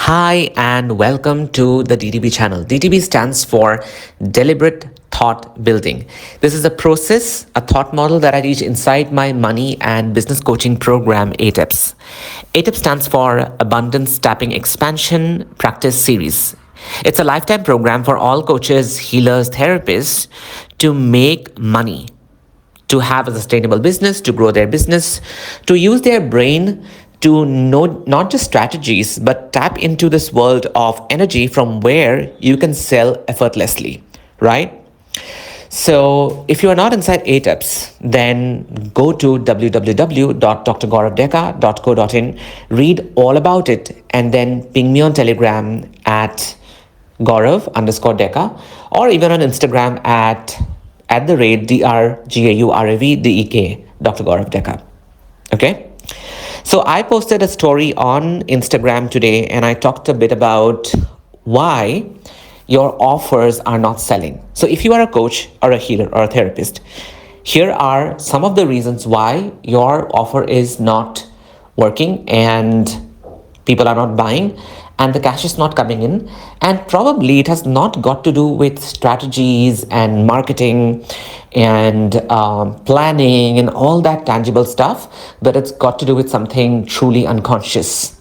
Hi, and welcome to the DTB channel. DTB stands for Deliberate Thought Building. This is a process, a thought model that I teach inside my money and business coaching program, ATIPS. ATIPS stands for Abundance Tapping Expansion Practice Series. It's a lifetime program for all coaches, healers, therapists to make money, to have a sustainable business, to grow their business, to use their brain to know not just strategies, but tap into this world of energy from where you can sell effortlessly, right? So if you are not inside ATEPS, then go to www.drgauravdeka.co.in, read all about it, and then ping me on Telegram at Gaurav_Deka, or even on Instagram at the rate DRGAURAVDEK, Dr. Gaurav Deka. Okay? So I posted a story on Instagram today and I talked a bit about why your offers are not selling. So if you are a coach or a healer or a therapist, here are some of the reasons why your offer is not working and people are not buying and the cash is not coming in, and probably it has not got to do with strategies and marketing and planning and all that tangible stuff, but it's got to do with something truly unconscious.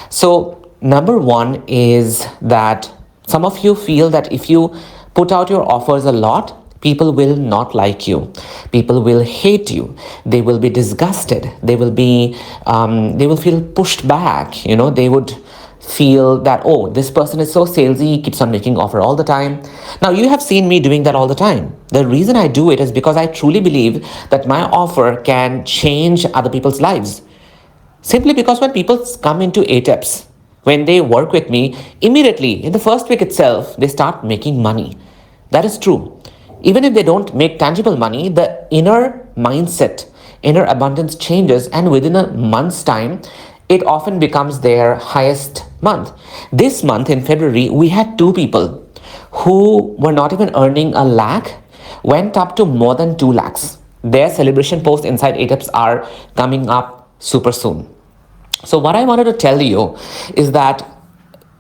So number one is that some of you feel that if you put out your offers a lot, people will not like you. People will hate you. They will be disgusted. They will feel pushed back. They would feel that, oh, this person is so salesy, keeps on making offer all the time. Now, you have seen me doing that all the time. The reason I do it is because I truly believe that my offer can change other people's lives. Simply because when people come into ATEPS, when they work with me, immediately in the first week itself, they start making money. That is true. Even if they don't make tangible money, the inner mindset, inner abundance changes, and within a month's time, it often becomes their highest month. This month in February, we had 2 people who were not even earning a lakh, went up to more than 2 lakhs. Their celebration posts inside ATEPS are coming up super soon. So what I wanted to tell you is that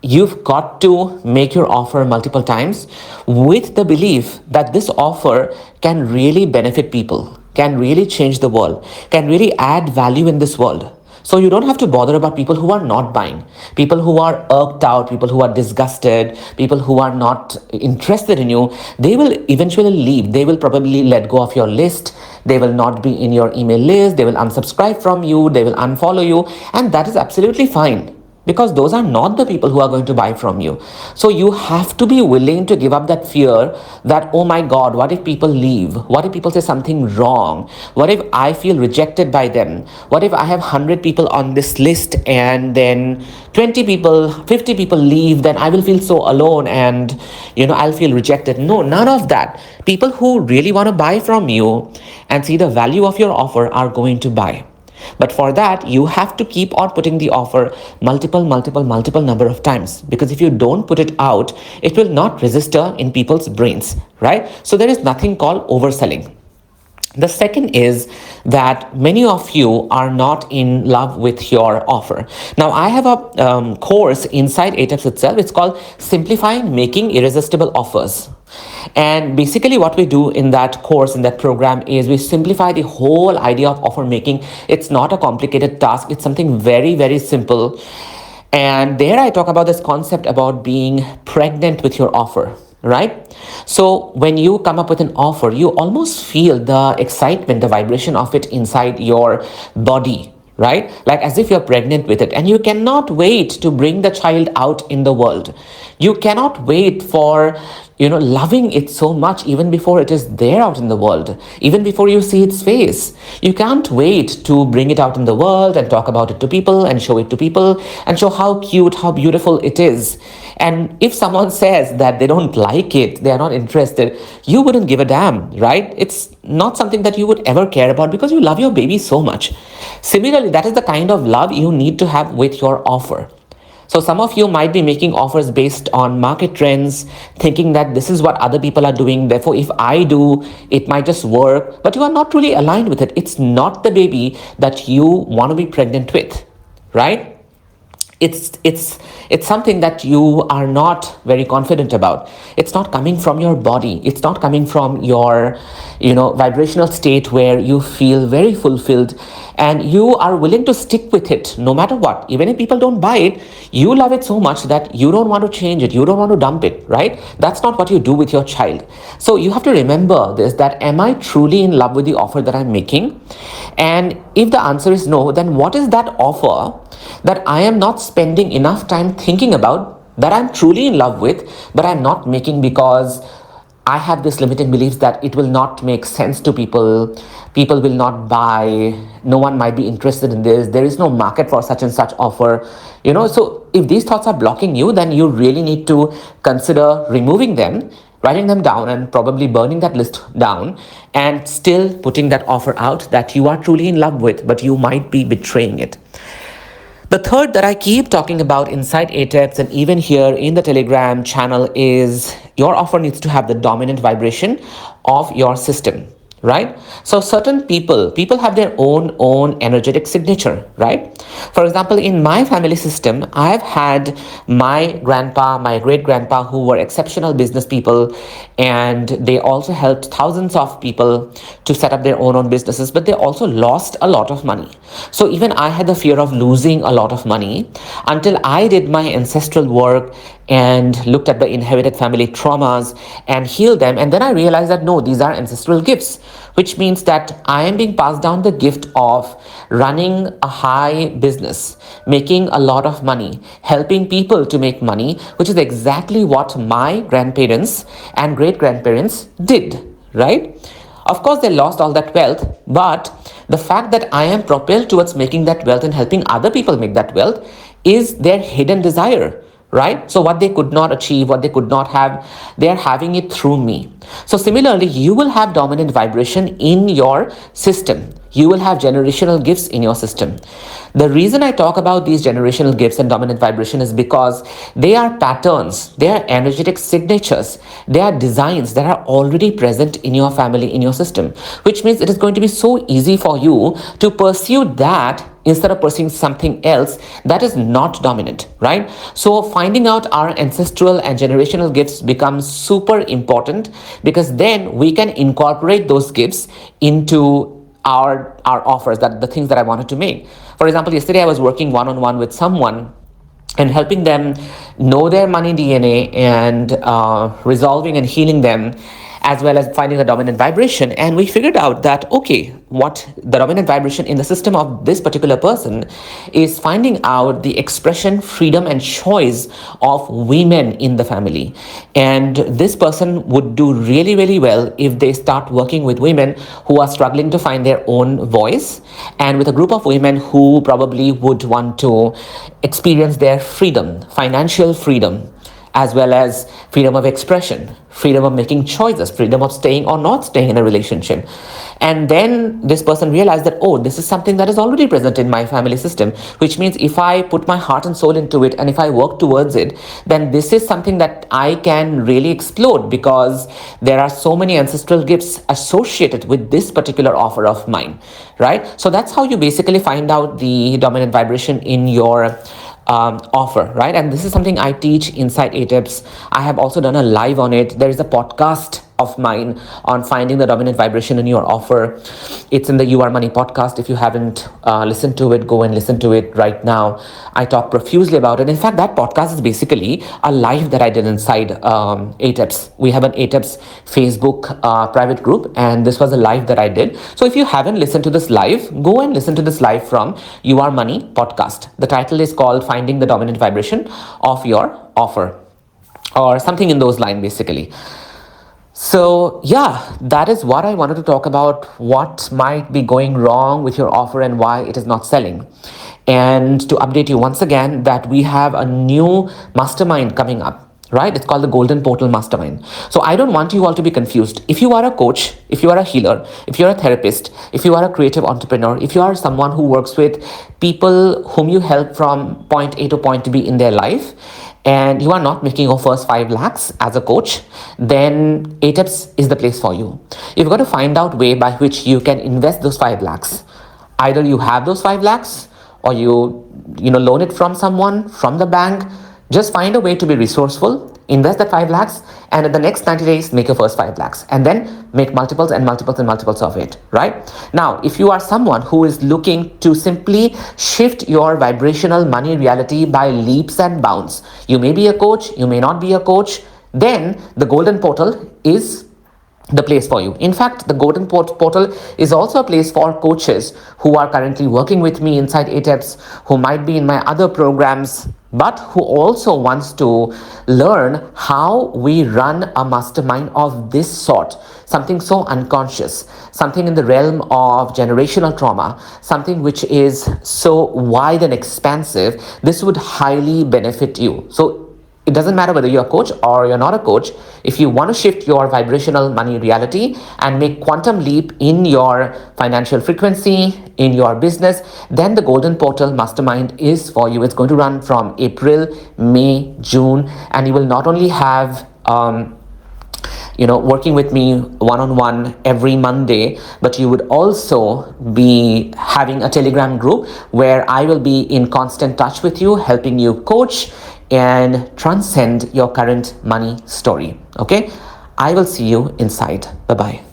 you've got to make your offer multiple times with the belief that this offer can really benefit people, can really change the world, can really add value in this world. So you don't have to bother about people who are not buying, people who are irked out, people who are disgusted, people who are not interested in you. They will eventually leave. They will probably let go of your list. They will not be in your email list. They will unsubscribe from you. They will unfollow you. And that is absolutely fine, because those are not the people who are going to buy from you. So you have to be willing to give up that fear that, oh my God, what if people leave? What if people say something wrong? What if I feel rejected by them? What if I have 100 people on this list and then 20 people, 50 people leave? Then I will feel so alone and, I'll feel rejected. No, none of that. People who really want to buy from you and see the value of your offer are going to buy. But for that, you have to keep on putting the offer multiple number of times, because if you don't put it out, it will not register in people's brains, right? So there is nothing called overselling. The second is that many of you are not in love with your offer. Now, I have a course inside ATEPS itself. It's called Simplifying Making Irresistible Offers. And basically what we do in that course, in that program, is we simplify the whole idea of offer making. It's not a complicated task. It's something very, very simple. And there I talk about this concept about being pregnant with your offer, right? So when you come up with an offer, you almost feel the excitement, the vibration of it inside your body, right? Like as if you're pregnant with it, and you cannot wait to bring the child out in the world. You cannot wait for, loving it so much even before it is there out in the world, even before you see its face. You can't wait to bring it out in the world and talk about it to people and show it to people and show how cute, how beautiful it is. And if someone says that they don't like it, they are not interested, you wouldn't give a damn, right? It's not something that you would ever care about because you love your baby so much. Similarly, that is the kind of love you need to have with your offer. So some of you might be making offers based on market trends, thinking that this is what other people are doing. Therefore, if I do, it might just work. But you are not really aligned with it. It's not the baby that you want to be pregnant with, right? it's something that you are not very confident about. It's not coming from your body, it's not coming from your vibrational state where you feel very fulfilled, and you are willing to stick with it no matter what. Even if people don't buy it, you love it so much that you don't want to change it, you don't want to dump it, right? That's not what you do with your child. So you have to remember this, that am I truly in love with the offer that I'm making? And if the answer is no, then what is that offer that I am not spending enough time thinking about, that I'm truly in love with, but I'm not making because I have this limiting beliefs that it will not make sense to people. People will not buy. No one might be interested in this. There is no market for such and such offer. So if these thoughts are blocking you, then you really need to consider removing them, writing them down, and probably burning that list down, and still putting that offer out that you are truly in love with, but you might be betraying it. The third that I keep talking about inside ATIPS and even here in the Telegram channel is your offer needs to have the dominant vibration of your system, right? So certain people have their own energetic signature, right? For example, in my family system, I've had my grandpa, my great grandpa, who were exceptional business people, and they also helped thousands of people to set up their own businesses, but they also lost a lot of money. So even I had the fear of losing a lot of money until I did my ancestral work and looked at the inherited family traumas and healed them. And then I realized that no, these are ancestral gifts, which means that I am being passed down the gift of running a high business, making a lot of money, helping people to make money, which is exactly what my grandparents and great grandparents did, right? Of course, they lost all that wealth, but the fact that I am propelled towards making that wealth and helping other people make that wealth is their hidden desire, right? So what they could not achieve, what they could not have, they are having it through me. So similarly, you will have dominant vibration in your system. You will have generational gifts in your system. The reason I talk about these generational gifts and dominant vibration is because they are patterns, they are energetic signatures, they are designs that are already present in your family, in your system, which means it is going to be so easy for you to pursue that instead of pursuing something else that is not dominant, right? So finding out our ancestral and generational gifts becomes super important, because then we can incorporate those gifts into our offers, that the things that I wanted to make. For example, yesterday I was working one-on-one with someone and helping them know their money DNA and resolving and healing them, as well as finding the dominant vibration. And we figured out that, okay, what the dominant vibration in the system of this particular person is finding out the expression, freedom, and choice of women in the family. And this person would do really, really well if they start working with women who are struggling to find their own voice, and with a group of women who probably would want to experience their freedom, financial freedom, as well as freedom of expression, freedom of making choices, freedom of staying or not staying in a relationship. And then this person realized that, oh, this is something that is already present in my family system, which means if I put my heart and soul into it and if I work towards it, then this is something that I can really explode, because there are so many ancestral gifts associated with this particular offer of mine, right? So that's how you basically find out the dominant vibration in your offer, right? And this is something I teach inside ATIPS. I have also done a live on it. There is a podcast of mine on finding the dominant vibration in your offer. It's in the You Are Money podcast. If you haven't listened to it, go and listen to it right now. I talk profusely about it. In fact, that podcast is basically a live that I did inside ATIPS. We have an ATIPS Facebook private group, and this was a live that I did. So if you haven't listened to this live, go and listen to this live from You Are Money podcast. The title is called Finding the Dominant Vibration of Your Offer, or something in those lines basically. So yeah, that is what I wanted to talk about, what might be going wrong with your offer and why it is not selling. And to update you once again that we have a new mastermind coming up, right? It's called the Golden Portal Mastermind. So I don't want you all to be confused. If you are a coach, if you are a healer, if you're a therapist, if you are a creative entrepreneur, if you are someone who works with people whom you help from point A to point B in their life, and you are not making your first 5 lakhs as a coach, then ATIPS is the place for you. You've got to find out way by which you can invest those 5 lakhs. Either you have those 5 lakhs or you know, loan it from someone, from the bank. Just find a way to be resourceful, invest that 5 lakhs, and in the next 90 days, make your first 5 lakhs, and then make multiples and multiples and multiples of it, right? Now, if you are someone who is looking to simply shift your vibrational money reality by leaps and bounds, you may be a coach, you may not be a coach, then the Golden Portal is the place for you. In fact, the Golden Portal is also a place for coaches who are currently working with me inside ATEPS, who might be in my other programs, but who also wants to learn how we run a mastermind of this sort, something so unconscious, something in the realm of generational trauma, something which is so wide and expansive. This would highly benefit you. So it doesn't matter whether you're a coach or you're not a coach. If you want to shift your vibrational money reality and make quantum leap in your financial frequency, in your business, then the Golden Portal Mastermind is for you. It's going to run from April, May, June, and you will not only have working with me one-on-one every Monday, but you would also be having a Telegram group where I will be in constant touch with you, helping you coach and transcend your current money story. Okay, I will see you inside. Bye-bye.